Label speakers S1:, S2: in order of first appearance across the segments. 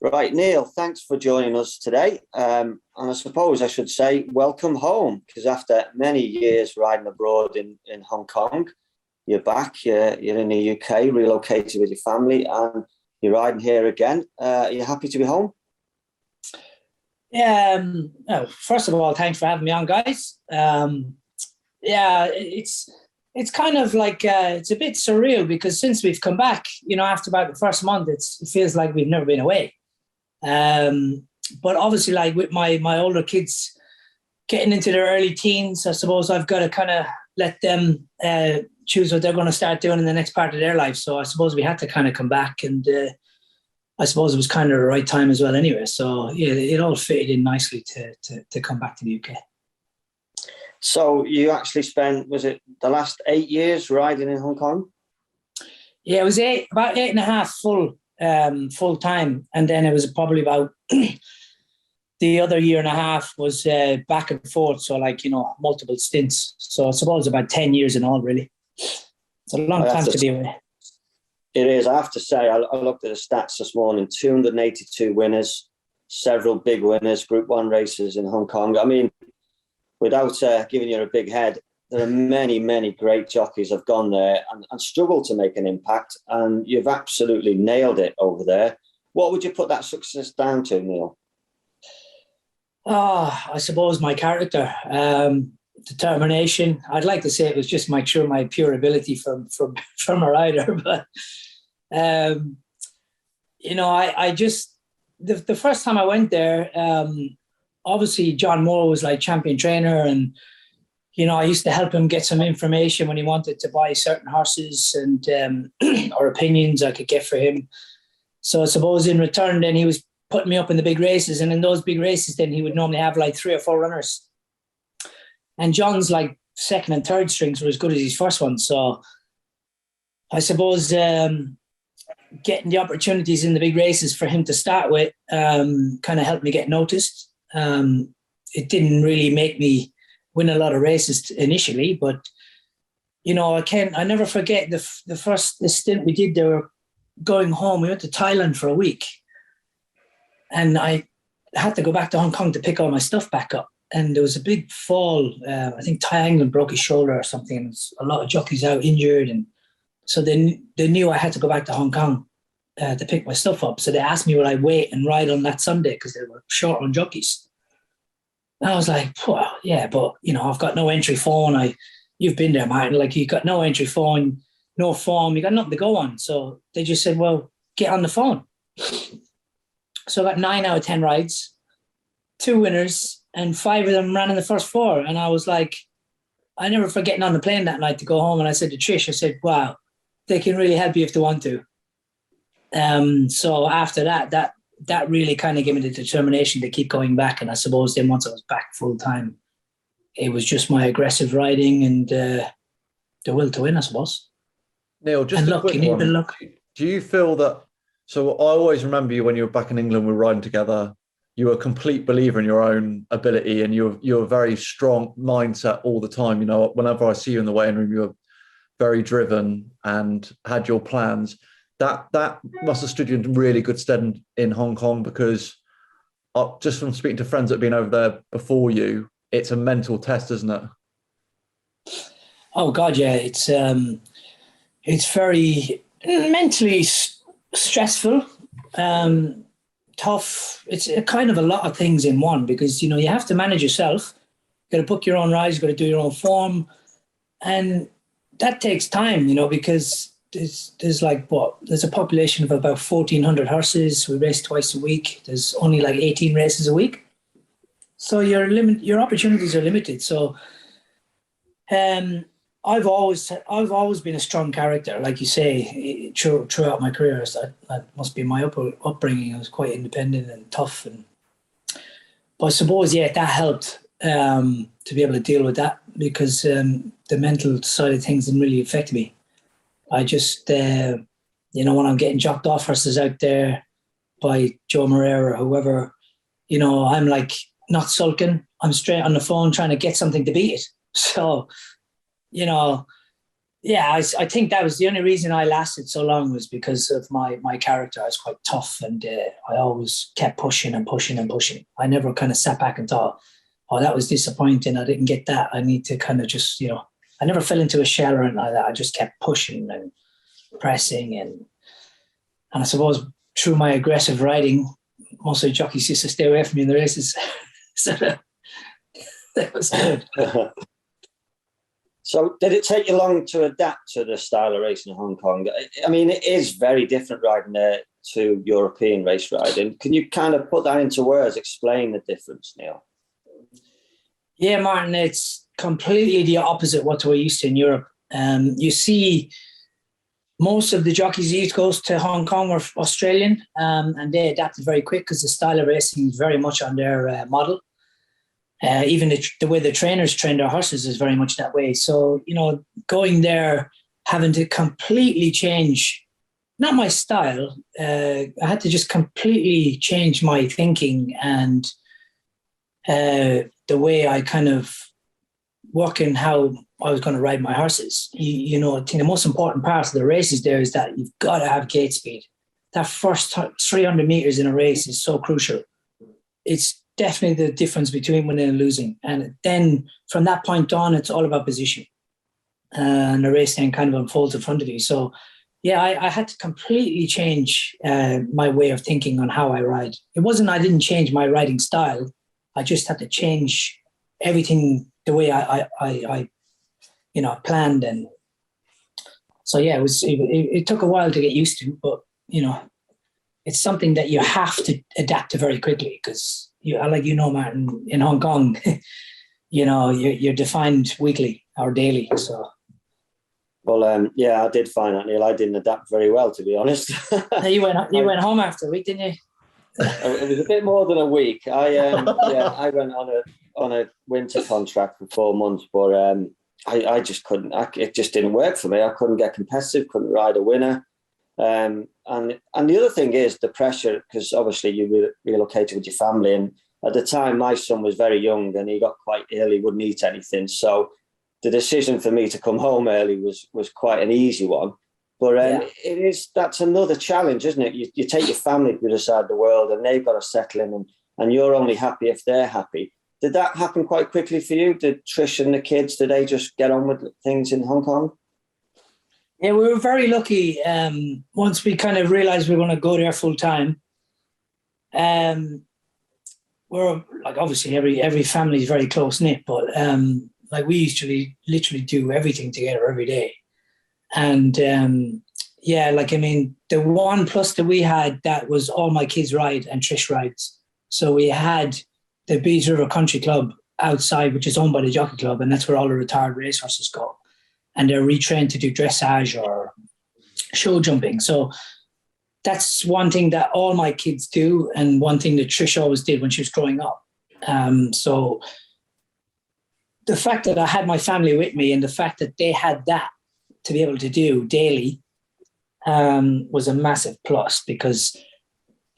S1: Right, Neil, thanks for joining us today. And I suppose I should say welcome home, because after many years riding abroad in Hong Kong, you're back, you're in the UK, relocated with your family, and you're riding here again. Are you happy to be home?
S2: Yeah. First of all, thanks for having me on, guys. Yeah, it's kind of like it's a bit surreal because since we've come back, after about the first month, it feels like we've never been away. But obviously, like with my older kids getting into their early teens, I suppose I've got to kind of let them choose what they're going to start doing in the next part of their life. So I suppose we had to kind of come back, and I suppose it was kind of the right time as well anyway. So yeah, it all fitted in nicely to come back to the UK.
S1: So you actually spent, was it the last 8 years riding in Hong Kong?
S2: Yeah, it was about 8.5 full time, and then it was probably about the other 1.5 years was back and forth, so multiple stints. So I suppose about 10 years in all, really. It's a long time to be away.
S1: It is. I have to say, I looked at the stats this morning: 282 winners, several big winners, Group 1 races in Hong Kong. I mean, without giving you a big head, there are many, many great jockeys have gone there and struggled to make an impact, and you've absolutely nailed it over there. What would you put that success down to, Neil?
S2: I suppose my character, determination. I'd like to say it was just my pure ability from a rider, but I just the first time I went there, obviously John Moore was like champion trainer, and I used to help him get some information when he wanted to buy certain horses and or opinions I could get for him. So I suppose in return, then he was putting me up in the big races, and in those big races, then he would normally have like 3 or 4 runners. And John's like second and third strings were as good as his first one. So I suppose getting the opportunities in the big races for him to start with kind of helped me get noticed. It didn't really make me win a lot of races initially, but I never forget the stint we did there. Going home, we went to Thailand for a week, and I had to go back to Hong Kong to pick all my stuff back up. And there was a big fall. I think Ty England broke his shoulder or something, and a lot of jockeys out injured, and so they knew I had to go back to Hong Kong to pick my stuff up. So they asked me would I wait and ride on that Sunday because they were short on jockeys. And I was like, well, yeah, but I've got no entry phone. You've been there, Martin. Like, you got no entry phone, no form, you got nothing to go on. So they just said, well, get on the phone. So I got 9 out of 10 rides, 2 winners, and 5 of them ran in the first 4. And I was like, I never forget getting on the plane that night to go home. And I said to Trish, I said, wow, they can really help you if they want to. So after that really kind of gave me the determination to keep going back. And I suppose then once I was back full time, it was just my aggressive riding and the will to win, I suppose.
S3: Neil, just
S2: and
S3: a
S2: luck,
S3: quick
S2: you need
S3: one.
S2: a bit of luck.
S3: Do you feel that? So I always remember you when you were back in England, we were riding together. You were a complete believer in your own ability, and you're a very strong mindset all the time. Whenever I see you in the weighing room, you're very driven and had your plans. That must have stood you in really good stead in Hong Kong, because just from speaking to friends that have been over there before you, it's a mental test, isn't it?
S2: Oh God, yeah. It's very mentally stressful, tough. It's a kind of a lot of things in one, because you have to manage yourself. You got to book your own rides, you got to do your own form, and that takes time. because there's a population of about 1,400 horses. We race twice a week. There's only like 18 races a week, so your opportunities are limited. So I've always been a strong character, like you say, throughout my career. So that must be my upbringing. I was quite independent and tough, but I suppose that helped to be able to deal with that, because the mental side of things didn't really affect me. I just, when I'm getting jocked off horses out there by Joe Moreira or whoever, I'm like not sulking. I'm straight on the phone trying to get something to beat it. So, yeah, I think that was the only reason I lasted so long, was because of my character. I was quite tough, and I always kept pushing and pushing and pushing. I never kind of sat back and thought, oh, that was disappointing, I didn't get that, I need to kind of just, I never fell into a shell or anything like that. I just kept pushing and pressing, and I suppose through my aggressive riding, most of the jockeys used to stay away from me in the races. So that was good.
S1: So did it take you long to adapt to the style of racing in Hong Kong? I mean, it is very different riding there to European race riding. Can you kind of put that into words, explain the difference, Neil?
S2: Yeah, Martin, it's completely the opposite what we're used to in Europe. You see, most of the jockeys used goes to Hong Kong or Australian, and they adapted very quick because the style of racing is very much on their model. Even the way the trainers train their horses is very much that way. So, going there, having to completely change, not my style, I had to just completely change my thinking and the way I kind of work in how I was going to ride my horses. I think the most important part of the races there is that you've got to have gate speed. That first 300 meters in a race is so crucial. It's definitely the difference between winning and losing. And then from that point on, it's all about position. And the race then kind of unfolds in front of you. So, yeah, I had to completely change my way of thinking on how I ride. It wasn't I didn't change my riding style. I just had to change everything the way I planned. And so, yeah, it took a while to get used to, but, it's something that you have to adapt to very quickly because, Martin, in Hong Kong, you're defined weekly or daily. So,
S1: well, yeah, I did find that, Neil. I didn't adapt very well, to be honest.
S2: You went home after a week, didn't you?
S1: It was a bit more than a week. I went on a winter contract for 4 months, but I just couldn't. It just didn't work for me. I couldn't get competitive. Couldn't ride a winner. And the other thing is the pressure, because obviously you relocated with your family, and at the time my son was very young and he got quite ill. He wouldn't eat anything, so the decision for me to come home early was quite an easy one. But that's another challenge, isn't it? You take your family to the other side of the world and they've got to settle in, and you're only happy if they're happy. Did that happen quite quickly for you? Did Trish and the kids, did they just get on with things in Hong Kong?
S2: Yeah, we were very lucky. Once we kind of realized we were going to go there full time, we're like, obviously every family is very close knit, but we usually literally do everything together every day. And the one plus that we had, that was all my kids ride and Trish rides. So we had the Bees River Country Club outside, which is owned by the Jockey Club, and that's where all the retired racehorses go. And they're retrained to do dressage or show jumping. So that's one thing that all my kids do, and one thing that Trish always did when she was growing up. So the fact that I had my family with me and the fact that they had that to be able to do daily was a massive plus, because,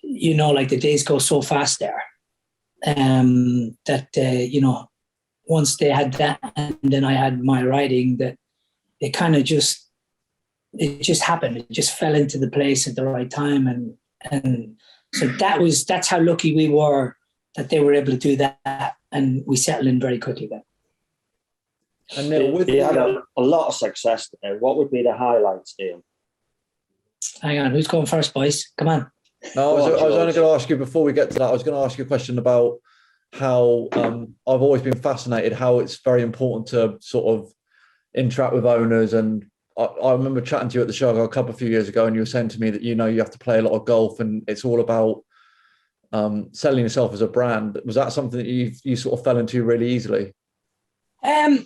S2: the days go so fast there that, once they had that and then I had my riding, that it kind of just happened. It just fell into the place at the right time. And so that's how lucky we were that they were able to do that. And we settled in very quickly then.
S1: And Neil, you had a lot of success there. What would be the highlights, Neil?
S2: Hang on, who's going first, boys? Come on.
S3: No, I was only going to ask you, before we get to that, I was going to ask you a question about how I've always been fascinated how it's very important to sort of interact with owners. And I remember chatting to you at the Show Club a few years ago, and you were saying to me that, you have to play a lot of golf and it's all about selling yourself as a brand. Was that something that you sort of fell into really easily? I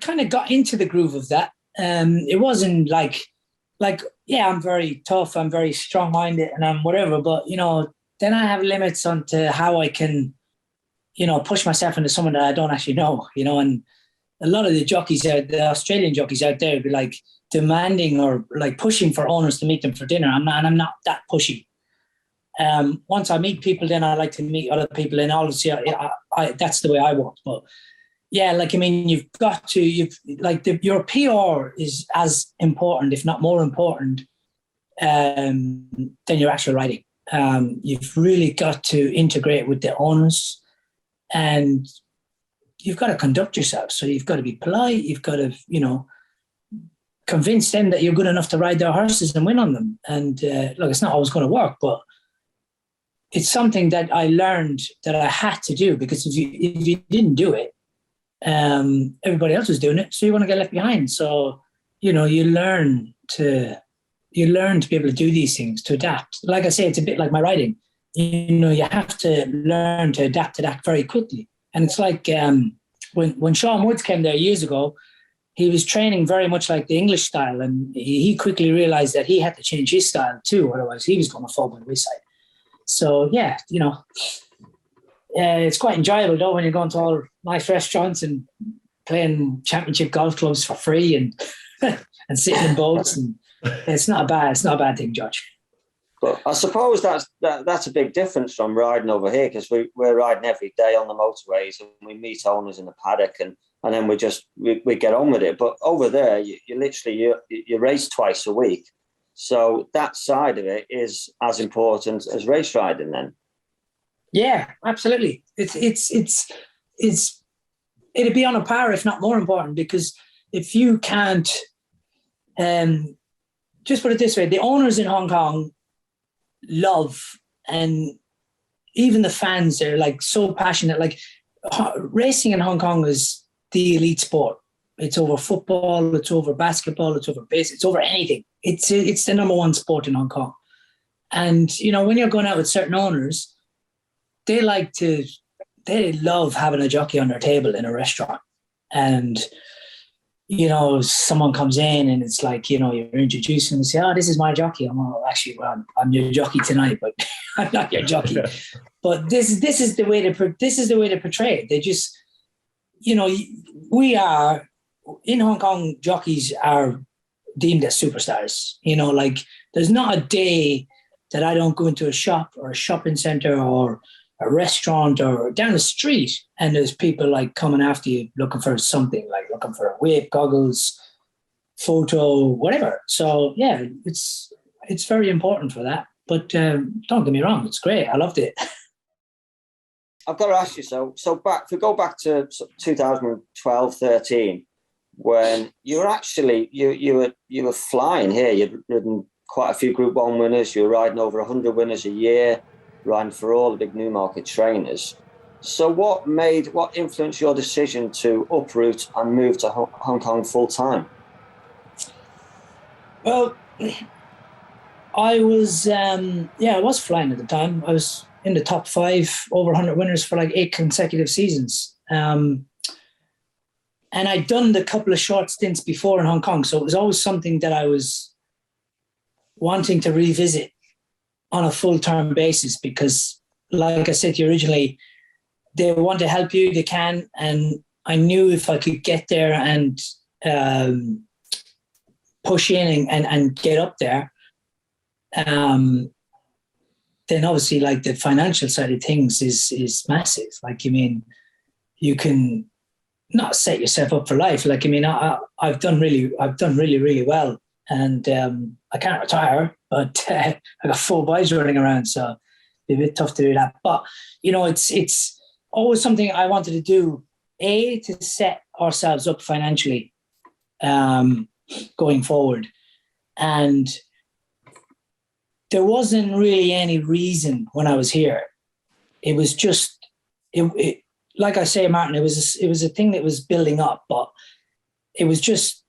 S3: kind of got into the groove of that. It wasn't like, I'm very tough, I'm very strong-minded, and I'm whatever, but, then I have limits onto how I can, push myself into someone that I don't actually know, and a lot of the the Australian jockeys out there would be like demanding or like pushing for owners to meet them for dinner. I'm not that pushy. Once I meet people, then I like to meet other people, and obviously I that's the way I work. But
S2: Yeah, like, I mean, your PR is as important, if not more important, than your actual riding. You've really got to integrate with the owners, and you've got to conduct yourself. So you've got to be polite. You've got to, convince them that you're good enough to ride their horses and win on them. And look, it's not always going to work, but it's something that I learned that I had to do, because if you didn't do it, everybody else was doing it, so you want to get left behind. So you learn to be able to do these things, to adapt. Like I say, it's a bit like my riding. You have to learn to adapt to that very quickly. And it's like when Sean Woods came there years ago, he was training very much like the English style, and he quickly realized that he had to change his style too, otherwise he was going to fall by the wayside. So yeah, it's quite enjoyable though when you're going to all nice restaurants and playing championship golf clubs for free and and sitting in boats, and it's not a bad thing, Judge.
S1: But I suppose that's a big difference from riding over here, because we're riding every day on the motorways and we meet owners in the paddock and then we get on with it. But over there, you literally race twice a week. So that side of it is as important as race riding then.
S2: Yeah, absolutely. It'd be on a par, if not more important, because if you can't, just put it this way, the owners in Hong Kong love, and even the fans, they're like so passionate. Like, racing in Hong Kong is the elite sport. It's over football, it's over basketball, it's over base, it's over anything. It's the number one sport in Hong Kong. And when you're going out with certain owners, they love having a jockey on their table in a restaurant. And someone comes in and it's like, you're introducing them and say, oh, this is my jockey. I'm your jockey tonight, but I'm not your jockey. But this is the way to portray it. They just, we are in Hong Kong, jockeys are deemed as superstars. Like, there's not a day that I don't go into a shop or a shopping center or a restaurant or down the street and there's people like coming after you looking for something, like looking for a whip, goggles, photo, whatever. So yeah, it's very important for that. But don't get me wrong, it's great. I loved it.
S1: I've got to ask you, so if we go back to 2012, 13, when you were actually, you were flying here. You'd ridden quite a few Group 1 winners. You were riding over 100 winners a year, riding for all the big Newmarket trainers. So what influenced your decision to uproot and move to Hong Kong full time?
S2: Well, I was I was flying at the time. I was in the top 5, over 100 winners for like 8 consecutive seasons. And I'd done the couple of short stints before in Hong Kong. So it was always something that I was wanting to revisit on a full-term basis, because like I said to you originally, they want to help you, they can. And I knew if I could get there and push in and get up there, then obviously like the financial side of things is massive. Like, you can not set yourself up for life. Like, I've done really, really well, and I can't retire, but I got 4 boys running around, so it'd be a bit tough to do that. But it's always something I wanted to do, to set ourselves up financially going forward. And there wasn't really any reason when I was here. It was just, it like I say, Martin, it was a thing that was building up, but it was just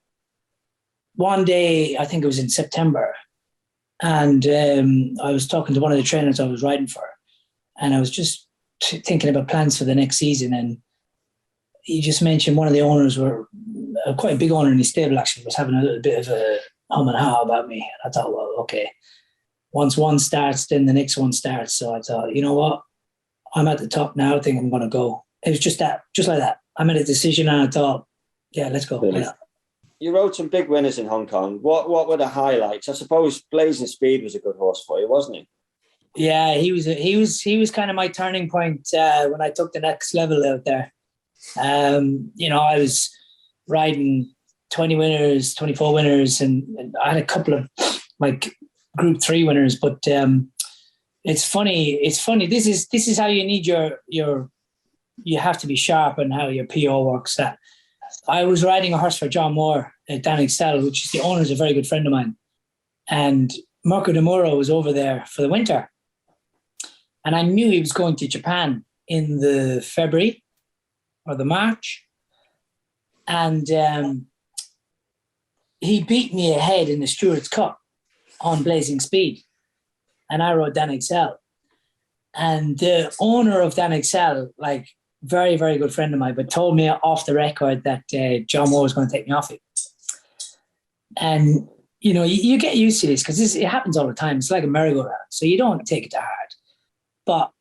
S2: one day, I think it was in September, and I was talking to one of the trainers I was riding for, and I was just thinking about plans for the next season, and he just mentioned one of the owners were quite a big owner in his stable, actually, was having a little bit of a hum and ha about me. And I thought, well, okay, once one starts, then the next one starts. So I thought, you know what? I'm at the top now. I think I'm going to go. It was just like that. I made a decision and I thought, yeah, let's go.
S1: Really?
S2: Yeah.
S1: You rode some big winners in Hong Kong. What were the highlights? I suppose Blazing Speed was a good horse for you, wasn't he?
S2: Yeah, he was kind of my turning point when I took the next level out there. I was riding 20 winners, 24 winners, and I had a couple of like Group 3 winners. But it's funny. This is how you need you have to be sharp and how your PO works. That I was riding a horse for John Moore at Dan Excel, which is the owner, is a very good friend of mine. And Marco De Muro was over there for the winter. And I knew he was going to Japan in the February or the March. And he beat me ahead in the Stewards Cup on Blazing Speed. And I rode Dan Excel. And the owner of Dan Excel, like, very, very good friend of mine, but told me off the record that John Moore was going to take me off it. And, you get used to this because it happens all the time. It's like a merry-go-round. So you don't take it to heart. But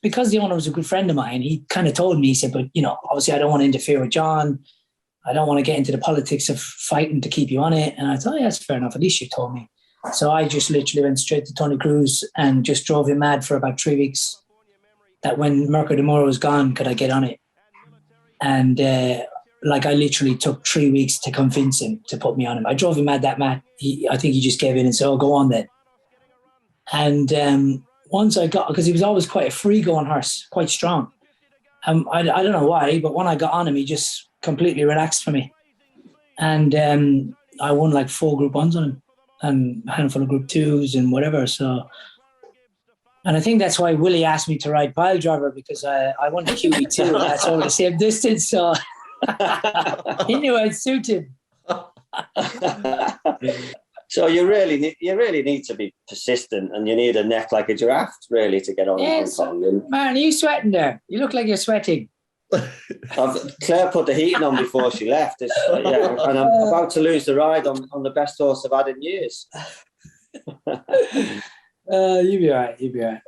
S2: because the owner was a good friend of mine, he kind of told me, he said, but, obviously I don't want to interfere with John. I don't want to get into the politics of fighting to keep you on it. And I thought, yeah, that's fair enough. At least you told me. So I just literally went straight to Tony Cruz and just drove him mad for about 3 weeks. That when Mirko De Muro was gone, could I get on it? And I literally took 3 weeks to convince him to put me on him. I drove him mad that mad. I think he just gave in and said, oh, go on then. And once I got, because he was always quite a free-going horse, quite strong. I don't know why, but when I got on him, he just completely relaxed for me. And I won like 4 Group 1s on him and a handful of Group 2s and whatever. So, and I think that's why Willie asked me to ride Pile Driver, because I won the QB2 and that's over the same distance. So he knew I'd suit him.
S1: So you really need to be persistent, and you need a neck like a giraffe really to get on.
S2: Yes, man, are you sweating there? You look like you're sweating.
S1: Claire put the heating on before she left. And I'm about to lose the ride on the best horse I've had in years.
S2: You'll be all right. You'll be all right.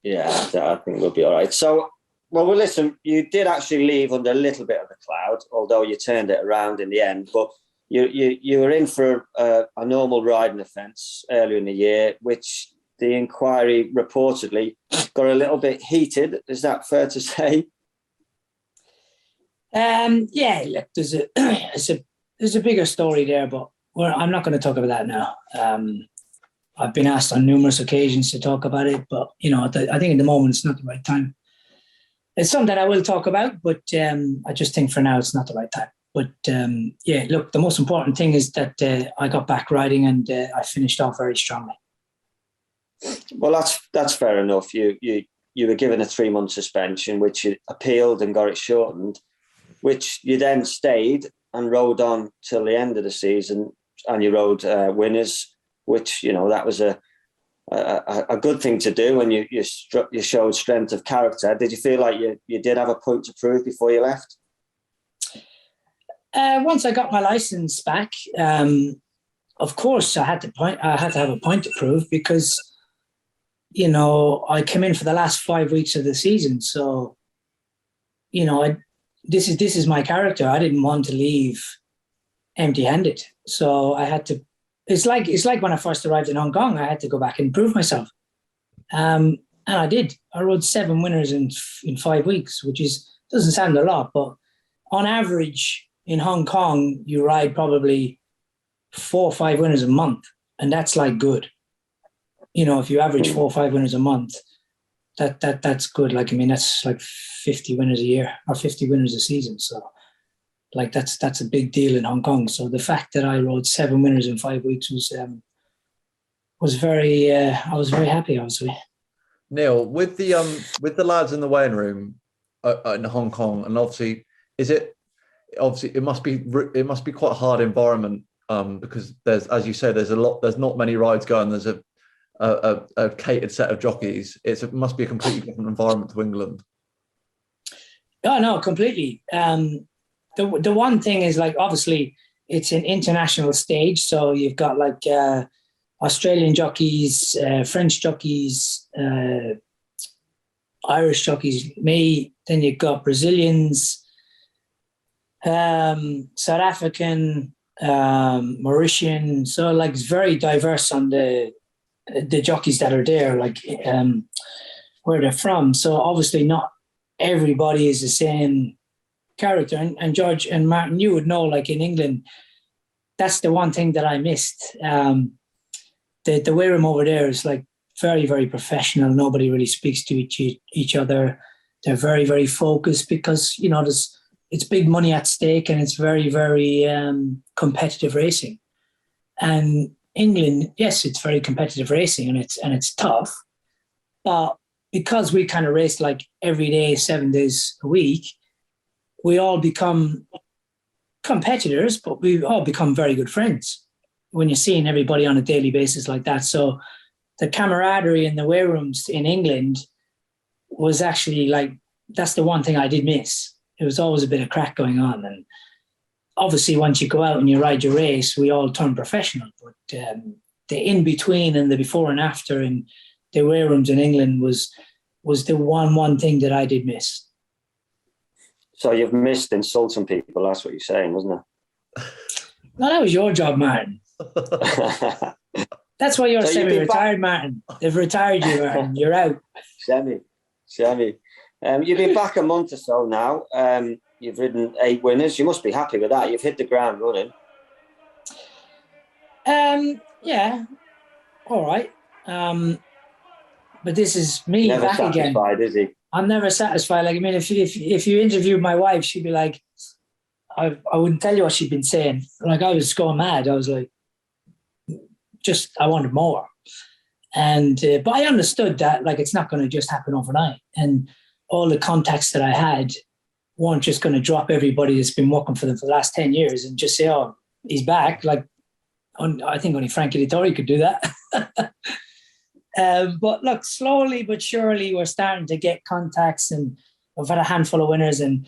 S1: Yeah, I think we'll be all right. So, well, listen, you did actually leave under a little bit of a cloud, although you turned it around in the end. But you were in for a normal riding offence earlier in the year, which the inquiry reportedly got a little bit heated. Is that fair to say?
S2: Yeah, look, there's a bigger story there, but I'm not going to talk about that now. I've been asked on numerous occasions to talk about it, but I think at the moment it's not the right time. It's something I will talk about, but I just think for now it's not the right time. But yeah, look, the most important thing is that I got back riding and I finished off very strongly.
S1: Well, that's fair enough. You were given a 3-month suspension, which you appealed and got it shortened, which you then stayed and rode on till the end of the season, and you rode winners, which that was a good thing to do, and you showed strength of character. Did you feel like you did have a point to prove before you left?
S2: Once I got my license back, of course I had to have a point to prove, because I came in for the last 5 weeks of the season, so this is my character. I didn't want to leave empty-handed, so I had to. It's like when I first arrived in Hong Kong, I had to go back and prove myself, and I did. I rode 7 winners in 5 weeks, which doesn't sound a lot, but on average in Hong Kong you ride probably 4 or 5 winners a month, and that's like good. If you average 4 or 5 winners a month, that's good. That's like 50 winners a year or 50 winners a season. So, that's a big deal in Hong Kong. So the fact that I rode 7 winners in 5 weeks was very. I was very happy, obviously.
S3: Neil, with the lads in the weighing room in Hong Kong, and obviously, it must be quite a hard environment because there's, as you say, there's not many rides going. There's a catered set of jockeys. It must be a completely different environment to England.
S2: Oh, no, completely. The one thing is, obviously it's an international stage, so you've got Australian jockeys, French jockeys, Irish jockeys, me. Then you've got Brazilians, South African, Mauritian. So it's very diverse on the jockeys that are there, where they're from. So obviously not everybody is the same character. And George and Martin, you would know, like in England, that's the one thing that I missed. The way room over there is like very, very professional. Nobody really speaks to each other. They're very, very focused because, you know, it's big money at stake and it's very, very competitive racing. And England, yes, it's very competitive racing and it's tough. But because we kind of race like every day, 7 days a week, we all become competitors, but we all become very good friends when you're seeing everybody on a daily basis like that. So the camaraderie in the weigh rooms in England was actually like, that's the one thing I did miss. It was always a bit of crack going on. And obviously once you go out and you ride your race, we all turn professional. But the in-between and the before and after in the weigh rooms in England was the one thing that I did miss.
S1: So you've missed insulting people, that's what you're saying, wasn't it?
S2: No, that was your job, Martin. That's why you're
S1: So
S2: semi-retired, Martin. They've retired you, Martin. You're out.
S1: Semi. You've been back a month or so now. You've ridden 8 winners. You must be happy with that. You've hit the ground running.
S2: Yeah, all right. But this is me
S1: Never
S2: back again.
S1: satisfied, is he?
S2: I'm never satisfied. Like, I mean, if you interviewed my wife, she'd be like, I wouldn't tell you what she'd been saying. Like, I was going mad. I was like, I wanted more. And but I understood that, like, it's not going to just happen overnight. And all the contacts that I had weren't just going to drop everybody that's been working for them for the last 10 years and just say, oh, he's back. Like, I think only Frankie Dettori could do that. But look, slowly but surely, we're starting to get contacts, and we've had a handful of winners. And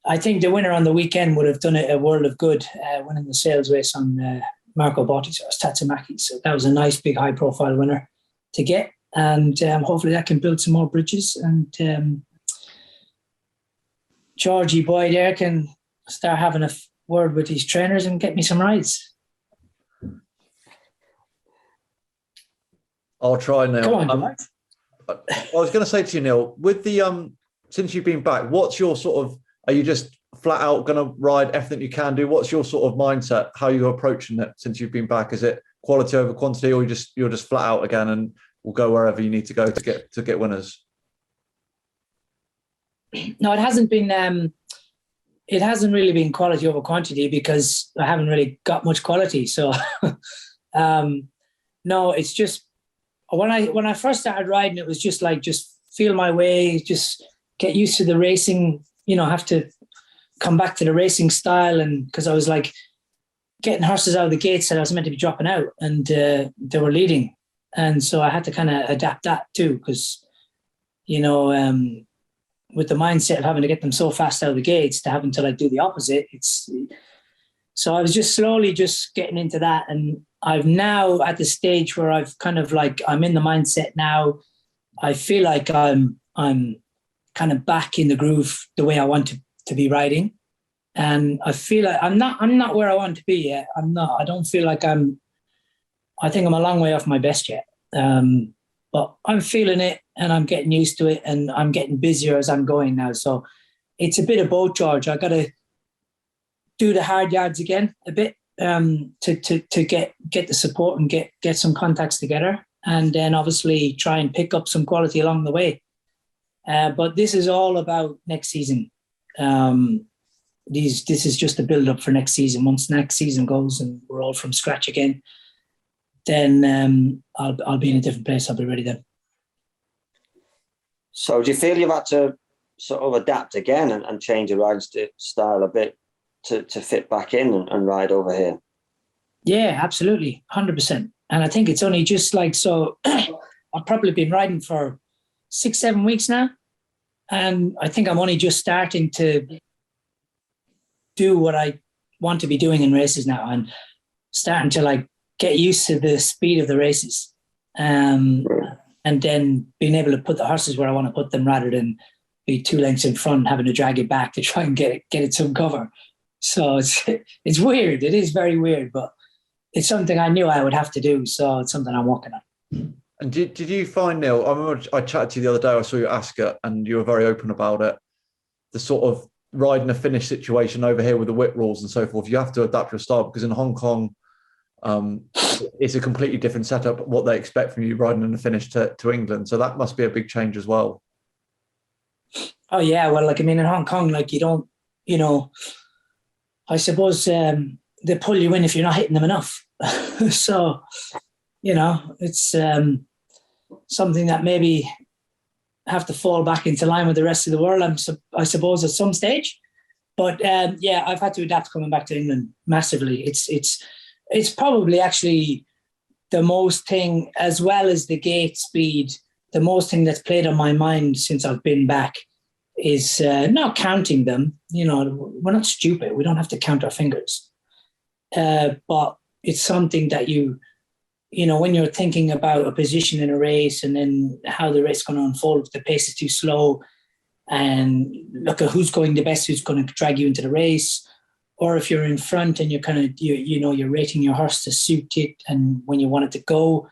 S2: I think the winner on the weekend would have done it a world of good, winning the sales race on Marco Botti's Tatsumaki. So that was a nice, big, high-profile winner to get. And hopefully that can build some more bridges. And Georgie boy there can start having a word with his trainers and get me some rides.
S3: I'll try, Neil.
S2: Come on,
S3: I was going to say to you, Neil, with the since you've been back, what's your sort of? Are you just flat out going to ride everything you can do? What's your sort of mindset? How are you approaching it since you've been back? Is it quality over quantity, or you're just flat out again and will go wherever you need to go to get winners?
S2: No, it hasn't been. It hasn't really been quality over quantity because I haven't really got much quality. So, no, it's just. When I first started riding, it was just feel my way, just get used to the racing, you know, have to come back to the racing style. And because I was like getting horses out of the gates that I was meant to be dropping out, and they were leading. And so I had to kind of adapt that too, because, you know, with the mindset of having to get them so fast out of the gates to having to like do the opposite. So I was just slowly just getting into that. And I've now at the stage where I've kind of like, I'm in the mindset now. I feel like I'm kind of back in the groove the way I want to be riding. And I feel like I'm not where I want to be yet. I don't feel like I think I'm a long way off my best yet. But I'm feeling it and I'm getting used to it and I'm getting busier as I'm going now. So it's a bit of both, George. I got to do the hard yards again a bit. To get the support and get some contacts together, and then obviously try and pick up some quality along the way. But this is all about next season. This is just a build up for next season. Once next season goes and we're all from scratch again, then I'll be in a different place. I'll be ready then.
S1: So do you feel you've had to sort of adapt again and change your riding style a bit to fit back in and ride over here?
S2: Yeah, absolutely. 100%. And I think it's only just like, so I've probably been riding for 6-7 weeks now. And I think I'm only just starting to do what I want to be doing in races now and starting to like get used to the speed of the races. And then being able to put the horses where I want to put them rather than be 2 lengths in front, having to drag it back to try and get it some cover. So it's weird. It is very weird, but it's something I knew I would have to do. So it's something I'm working on.
S3: And did you find, Neil, I remember I chatted to you the other day, I saw you ask it and you were very open about it, the sort of riding a finish situation over here with the whip rules and so forth, you have to adapt your style, because in Hong Kong, it's a completely different setup, what they expect from you riding in a finish to England. So that must be a big change as well.
S2: Oh yeah, well, like, I mean, in Hong Kong, like, you don't, I suppose they pull you in if you're not hitting them enough. So, it's something that maybe have to fall back into line with the rest of the world, I suppose, at some stage. But yeah, I've had to adapt coming back to England massively. It's probably actually the most thing, as well as the gate speed, the most thing that's played on my mind since I've been back is not counting them. We're not stupid. We don't have to count our fingers. But it's something that when you're thinking about a position in a race and then how the race is going to unfold, if the pace is too slow, and look at who's going the best, who's going to drag you into the race, or if you're in front and you're kind of, you're rating your horse to suit it and when you want it to go.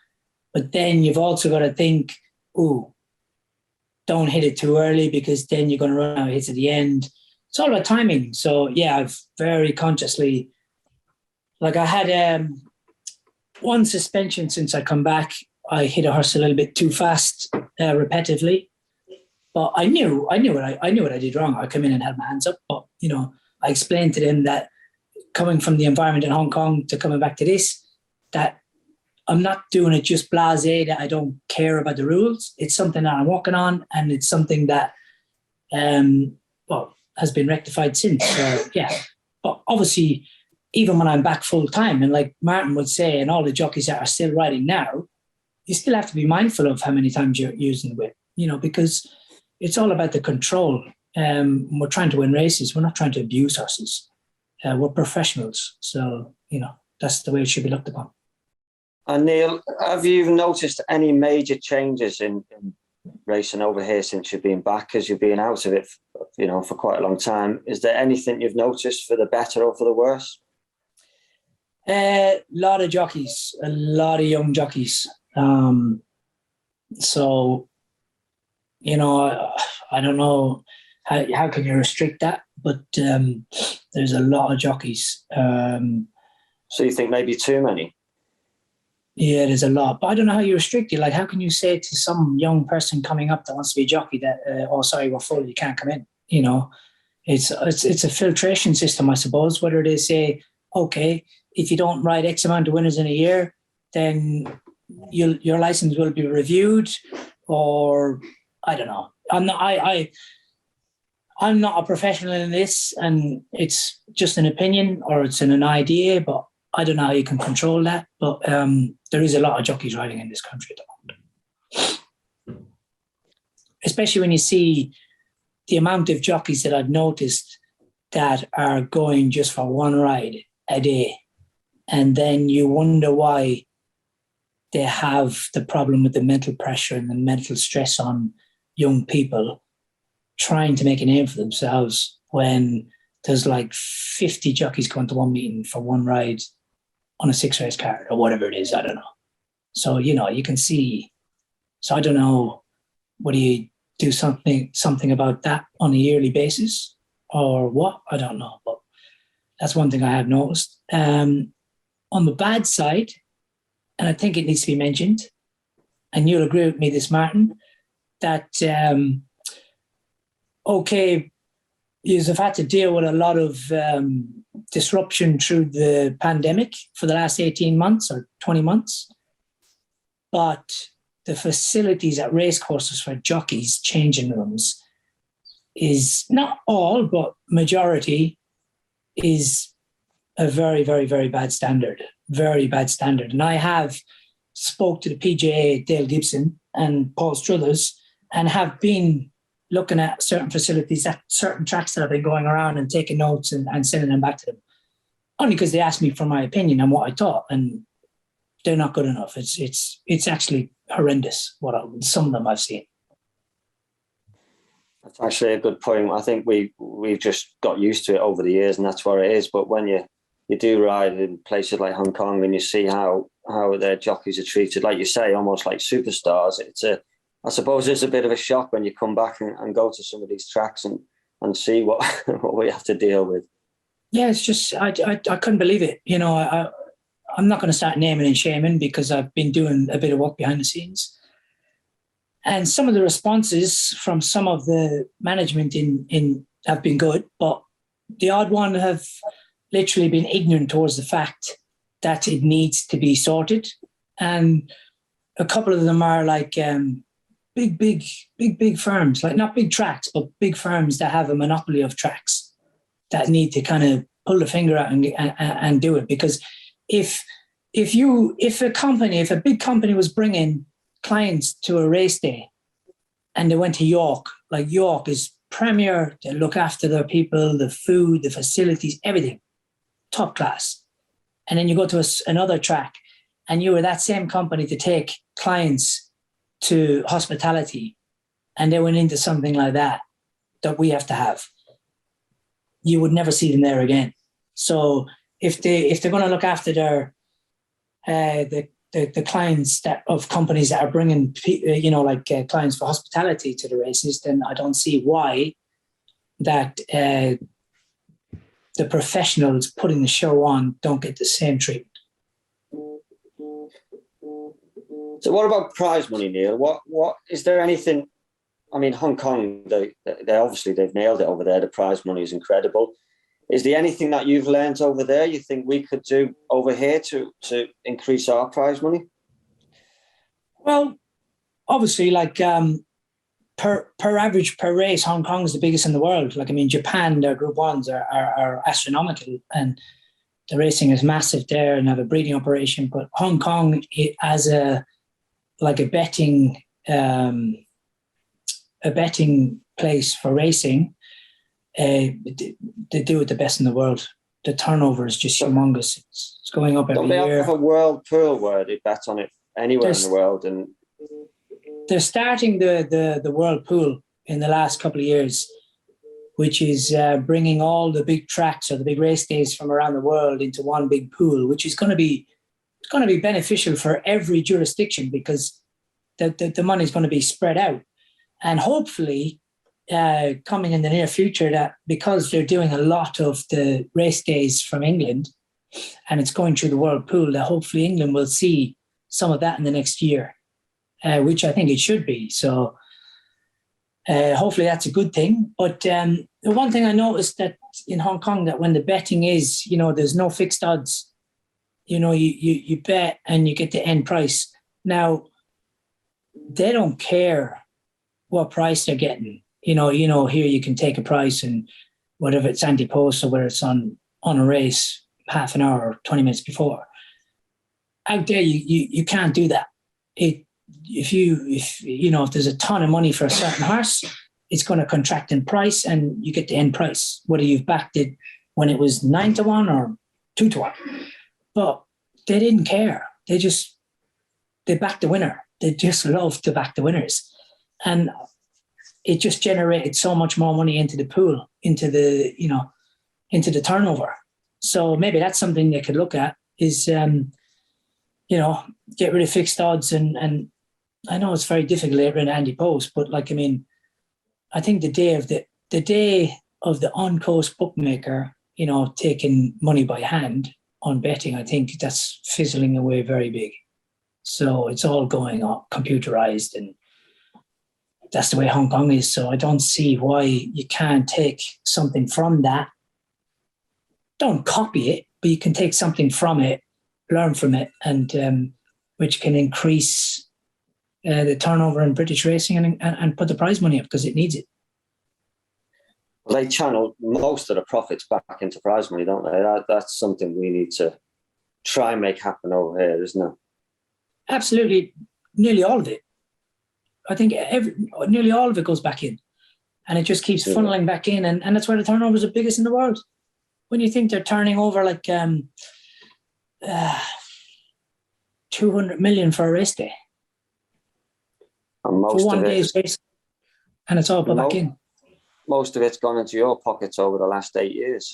S2: But then you've also got to think, don't hit it too early, because then you're going to run out of hits at the end. It's all about timing. So yeah, I've very consciously, like, I had one suspension since I come back. I hit a horse a little bit too fast repetitively, but I knew what I did wrong. I come in and held my hands up, but I explained to them that coming from the environment in Hong Kong to coming back to this, that I'm not doing it just blasé, that I don't care about the rules. It's something that I'm working on, and it's something that has been rectified since. So yeah, but obviously, even when I'm back full time, and like Martin would say, and all the jockeys that are still riding now, you still have to be mindful of how many times you're using the whip, because it's all about the control. We're trying to win races. We're not trying to abuse horses. We're professionals. So, that's the way it should be looked upon.
S1: And Neil, have you noticed any major changes in racing over here since you've been back, as you've been out of it, for quite a long time? Is there anything you've noticed for the better or for the worse?
S2: A lot of jockeys, a lot of young jockeys. So, I don't know how can you restrict that, but there's a lot of jockeys.
S1: So you think maybe too many?
S2: Yeah, there's a lot, but I don't know how you restrict it. Like, how can you say to some young person coming up that wants to be a jockey that, sorry, we're full, you can't come in? It's a filtration system, I suppose. Whether they say, okay, if you don't ride X amount of winners in a year, then your license will be reviewed, or I don't know. I'm not a professional in this, and it's just an opinion or it's an idea, but I don't know how you can control that. But there is a lot of jockeys riding in this country at the moment. Especially when you see the amount of jockeys that I've noticed that are going just for one ride a day. And then you wonder why they have the problem with the mental pressure and the mental stress on young people trying to make a name for themselves, when there's like 50 jockeys going to one meeting for one ride on a 6-race card or whatever it is. I don't know. So, you can see. So I don't know, what do you do something about that on a yearly basis or what? I don't know. But that's one thing I have noticed. On the bad side, and I think it needs to be mentioned, and you'll agree with me this, Martin, that, okay, you've had to deal with a lot of disruption through the pandemic for the last 18 months or 20 months. But the facilities at racecourses for jockeys, changing rooms, is not all, but majority is a very, very, very bad standard. Very bad standard. And I have spoke to the PJA, Dale Gibson and Paul Struthers, and have been looking at certain facilities at certain tracks that have been going around and taking notes and sending them back to them. Only because they asked me for my opinion and what I thought, and they're not good enough. It's actually horrendous, some of them I've seen.
S1: That's actually a good point. I think we've just got used to it over the years, and that's what it is. But when you do ride in places like Hong Kong and you see how their jockeys are treated, like you say, almost like superstars, I suppose it's a bit of a shock when you come back and go to some of these tracks and and see what what we have to deal with.
S2: Yeah, it's just I couldn't believe it. You know, I'm not going to start naming and shaming because I've been doing a bit of work behind the scenes. And some of the responses from some of the management in have been good, but the odd one have literally been ignorant towards the fact that it needs to be sorted. And a couple of them are like big firms, like not big tracks, but big firms that have a monopoly of tracks that need to kind of pull the finger out and do it. Because if a big company was bringing clients to a race day and they went to York, like York is premier, they look after their people, the food, the facilities, everything, top class. And then you go to another track and you were that same company to take clients to hospitality and they went into something like that we have to have, you would never see them there again. So if they're going to look after their the clients of companies that are bringing clients for hospitality to the races, then I don't see why that the professionals putting the show on don't get the same treatment.
S1: So what about prize money, Neil? What is there anything? I mean, Hong Kong, they obviously they've nailed it over there. The prize money is incredible. Is there anything that you've learned over there you think we could do over here to increase our prize money?
S2: Well, obviously, like per race, Hong Kong is the biggest in the world. Like, I mean, Japan, their Group 1s are astronomical, and the racing is massive there and have a breeding operation. But Hong Kong, as a betting place for racing, they do it the best in the world. The turnover is just humongous. It's going up every year. Don't they have a
S1: world pool where they bet on it anywhere in the world? And
S2: they're starting the world pool in the last couple of years, which is bringing all the big tracks or the big race days from around the world into one big pool, which is going to be beneficial for every jurisdiction because the money is going to be spread out. And hopefully, coming in the near future, that because they're doing a lot of the race days from England and it's going through the world pool, that hopefully England will see some of that in the next year, which I think it should be. So hopefully that's a good thing. But the one thing I noticed that in Hong Kong, that when the betting is, there's no fixed odds. You bet and you get the end price. Now, they don't care what price they're getting. Here you can take a price and whatever it's anti-post or whether it's on a race half an hour or 20 minutes before. Out there, you can't do that. If there's a ton of money for a certain horse, it's going to contract in price and you get the end price, whether you've backed it when it was 9-1 or 2-1. But they didn't care. They backed the winner. They just loved to back the winners. And it just generated so much more money into the pool, into the turnover. So maybe that's something they could look at is, get rid of fixed odds. And I know it's very difficult to in anti-post, but I think the day of the on-coast bookmaker, taking money by hand on betting, I think that's fizzling away very big. So it's all going up computerized, and that's the way Hong Kong is. So I don't see why you can't take something from that. Don't copy it, but you can take something from it, learn from it, and which can increase the turnover in British racing and put the prize money up because it needs it.
S1: Well, they channel most of the profits back into prize money, don't they? That's something we need to try and make happen over here, isn't it?
S2: Absolutely. Nearly all of it. I think nearly all of it goes back in, and it just keeps funneling back in, and that's where the turnovers are biggest in the world. When you think they're turning over 200 million for a race day,
S1: and most
S2: for one
S1: of
S2: day's race, and it's all put back in.
S1: Most of it's gone into your pockets over the last 8 years.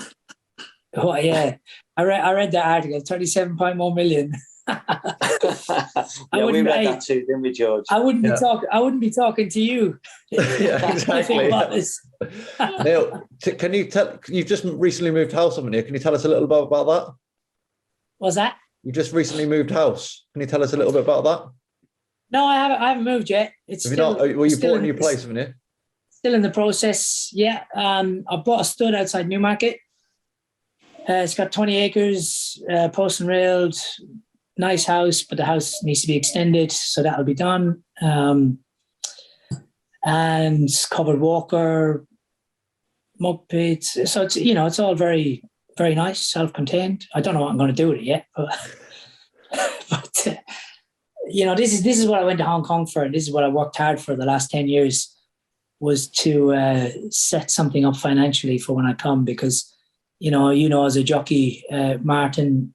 S2: Oh yeah, I read that article. 37.1 million.
S1: Yeah, we read that too, didn't we, George?
S2: I wouldn't be talking to you.
S3: Yeah, exactly. Neil, can you tell? You've just recently moved house, haven't you? Can you tell us a little bit about that?
S2: What's that?
S3: You just recently moved house. Can you tell us a little bit about that?
S2: No, I haven't moved yet. It's
S3: Have
S2: still.
S3: You not? Well, you bought a new place, haven't you?
S2: Still in the process. Yeah. I bought a stud outside Newmarket. It's got 20 acres, post and railed, nice house, but the house needs to be extended, so that'll be done. And covered walker, muck pits. So it's it's all very, very nice, self-contained. I don't know what I'm going to do with it yet, but this is what I went to Hong Kong for, and this is what I worked hard for the last 10 years, was to set something up financially for when I come, because as a jockey, Martin,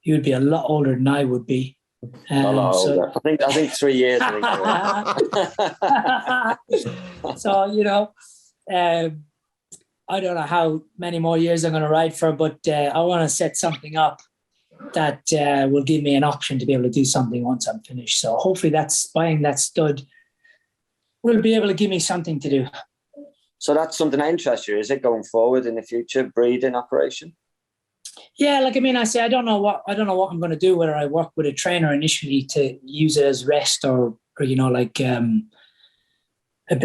S2: you would be a lot older than I would be.
S1: A lot older. I think 3 years.
S2: So I don't know how many more years I'm going to ride for, but I want to set something up that will give me an option to be able to do something once I'm finished. So hopefully buying that stud will be able to give me something to do.
S1: So that's something that interests you, is it, going forward in the future, breeding operation?
S2: Yeah, I say I don't know what I'm going to do, whether I work with a trainer initially to use it as rest or a bit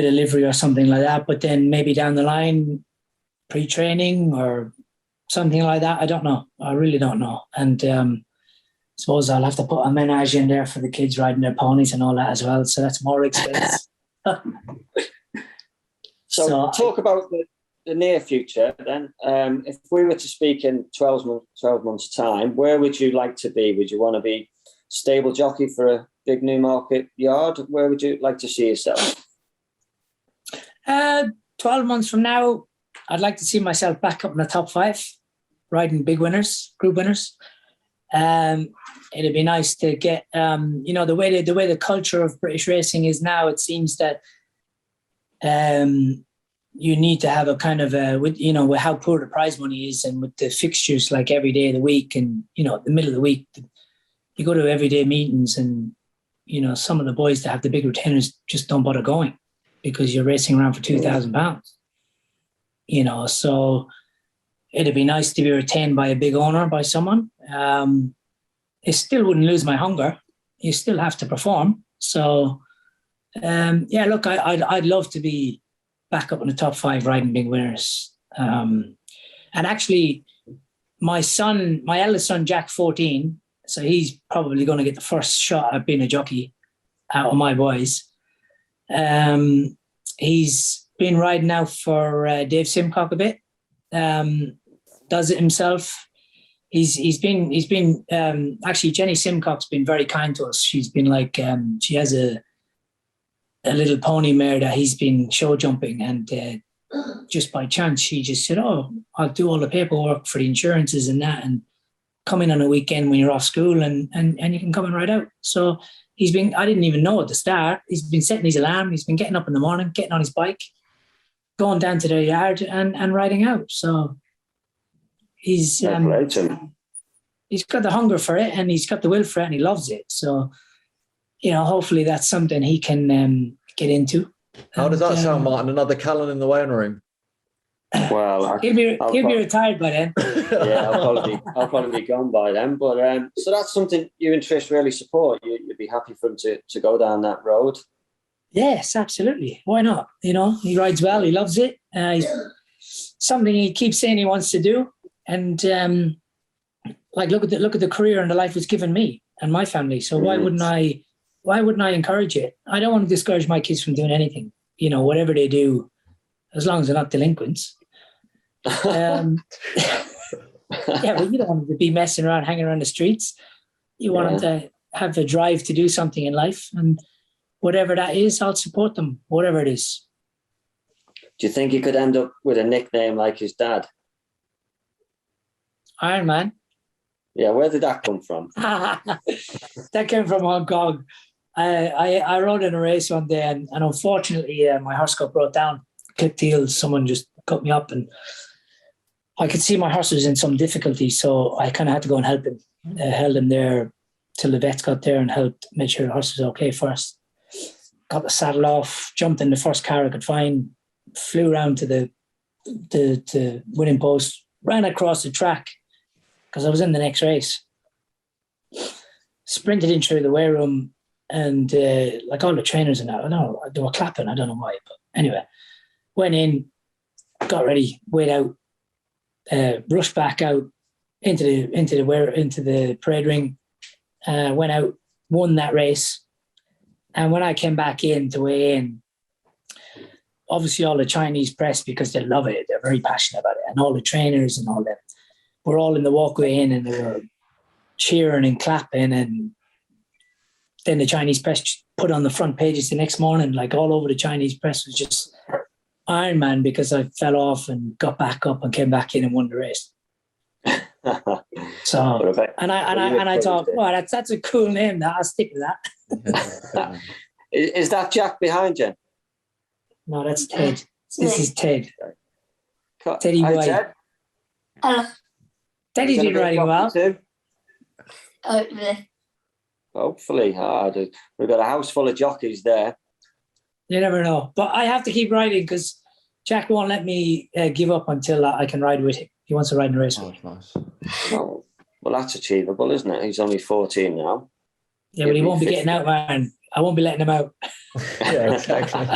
S2: of livery or something like that, but then maybe down the line pre-training or something like that. I don't know. I really don't know. And I suppose I'll have to put a menage in there for the kids riding their ponies and all that as well. So that's more expense.
S1: So talk about the near future then. If we were to speak in 12 months' time, where would you like to be? Would you want to be stable jockey for a big Newmarket yard? Where would you like to see yourself?
S2: 12 months from now, I'd like to see myself back up in the top 5, riding big winners, group winners. It'd be nice to get, the way the culture of British racing is now, it seems that you need to have a kind of with how poor the prize money is, and with the fixtures like every day of the week, and the middle of the week, you go to everyday meetings, and some of the boys that have the big retainers just don't bother going because you're racing around for £2,000. So it'd be nice to be retained by a big owner, by someone. It still wouldn't lose my hunger. You still have to perform. So look, I'd love to be back up in the top 5 riding big winners. And actually, my eldest son, Jack, 14, so he's probably going to get the first shot at being a jockey out of my boys. He's been riding out for Dave Simcock a bit. Does it himself. He's been actually, Jenny Simcock's been very kind to us. She's been like, she has a little pony mare that he's been show jumping, and just by chance she just said, "Oh, I'll do all the paperwork for the insurances and that, and come in on a weekend when you're off school, and you can come and ride out." So I didn't even know at the start, he's been setting his alarm, he's been getting up in the morning, getting on his bike, going down to the yard and riding out. So he's got the hunger for it, and he's got the will for it, and he loves it. So hopefully that's something he can get into.
S3: How does that sound, Martin? Another Callan in the weighing room?
S1: Well,
S2: he'll be retired by then.
S1: Yeah, I'll probably be gone by then. But so that's something you and Trish really support. You'd be happy for him to go down that road.
S2: Yes, absolutely. Why not? He rides well. He loves it. Something he keeps saying he wants to do. And look at the career and the life it's given me and my family. So why wouldn't I encourage it? I don't want to discourage my kids from doing anything. Whatever they do, as long as they're not delinquents. Yeah, but you don't want them to be messing around, hanging around the streets. You want them to have the drive to do something in life, and whatever that is, I'll support them, whatever it is.
S1: Do you think he could end up with a nickname like his dad?
S2: Iron Man.
S1: Yeah, where did that come from?
S2: That came from Hong Kong. I rode in a race one day, and unfortunately my horse got brought down, clipped heels. Someone just cut me up, and I could see my horse was in some difficulty, so I kind of had to go and help him. Held him there till the vets got there and helped, made sure the horse was okay first. Got the saddle off, jumped in the first car I could find, flew around to the winning post, ran across the track because I was in the next race. Sprinted in through the weigh room, and like all the trainers and that, I don't know, they were clapping, I don't know why, but anyway, went in, got ready, weighed out, rushed back out into the parade ring, went out, won that race. And when I came back in to weigh in, obviously all the Chinese press, because they love it, they're very passionate about it, and all the trainers and all them were all in the walkway in, and they were cheering and clapping. And then the Chinese press put on the front pages the next morning, like all over the Chinese press was just Iron Man, because I fell off and got back up and came back in and won the race. So, and I thought, well, that's a cool name. That I'll stick with that.
S1: Is that Jack behind you?
S2: No, that's Ted. This is Ted.
S1: Teddy
S2: White.
S1: Ted.
S2: Teddy's been riding well.
S1: Hopefully. We've got a house full of jockeys there.
S2: You never know. But I have to keep riding because Jack won't let me give up until I can ride with him. He wants to ride in a race.
S3: Oh, nice.
S1: Well, that's achievable, isn't it? He's only 14 now.
S2: Yeah, but he won't be getting out, man. I won't be letting him out.
S3: Yeah, exactly.